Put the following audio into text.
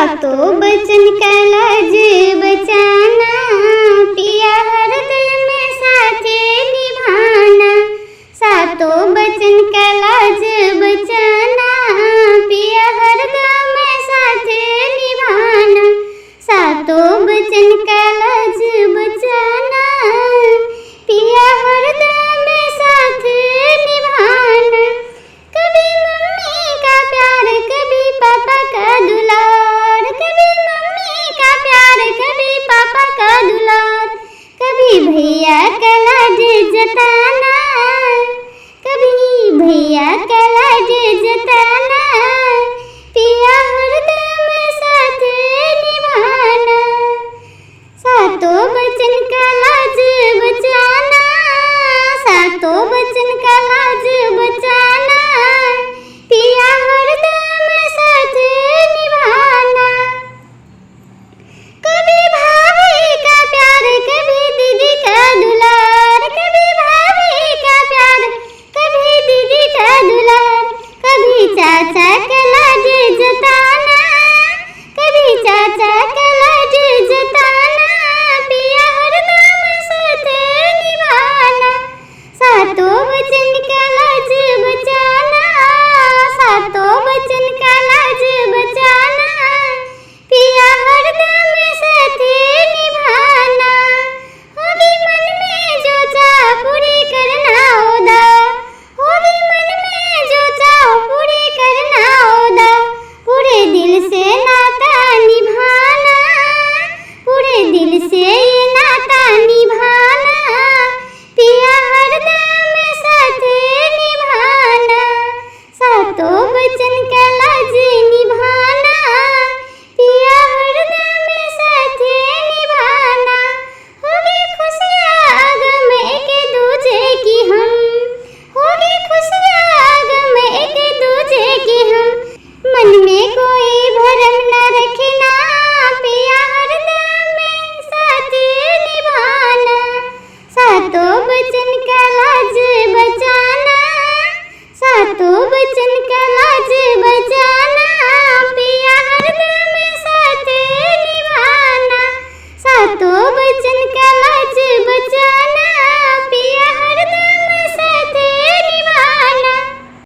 सातों बचन का लाज बचाना, पिया हर दिल में साथे निभाना। सातों बचन का लाज बचाना, पिया हर दिल में साथे निभाना। सातों बचन का लाज बचाना, पिया हर दिल में साथे निभाना। कभी मम्मी का प्यार, कभी पापा का दुलार, कभी मम्मी का प्यार, कभी पापा का दुलार। कभी भैया का लाज जताना, कभी भैया का लाज जताना। पिया हरदम साथ निभाना। सातों बचन का लाज बचाना, सातों बचन का लाज बचाना। पिया हरदम साथ निभाना। कभी भाभी का प्यार, कभी दीदी का दुलार, कभी भाभी का प्यार, कभी दीदी का दुलार। कभी चाचा का लाज जताना, कभी चाचा का लाज जताना। पिया हरदम साथ निभाना। सातों बचन का लाज बचाना, सातों बचन का लाज बचाना। पिया हरदम साथ निभाना। होगी मन में जो चाह पूरी करना ओदा, होगी मन में जो चाह पूरी करना ओदा। पूरे दिल से नाता निभाना, पूरे दिल से ये नाता निभाना। पिया हरदम साथ निभाना। सातों बचन का लाज निभाना, पिया हरदम साथ निभाना। होगी खुशियाँ गम एक दूजे की हम, होगी खुशियाँ गम एक दूजे की हम। मन में कोई भरम न रखना, पिया हरदम साथ निभाना। सातों बचन का लाज बचाना, सातों बचन का लाज बचाना। पिया हरदम साथ निभाना। सातों बचन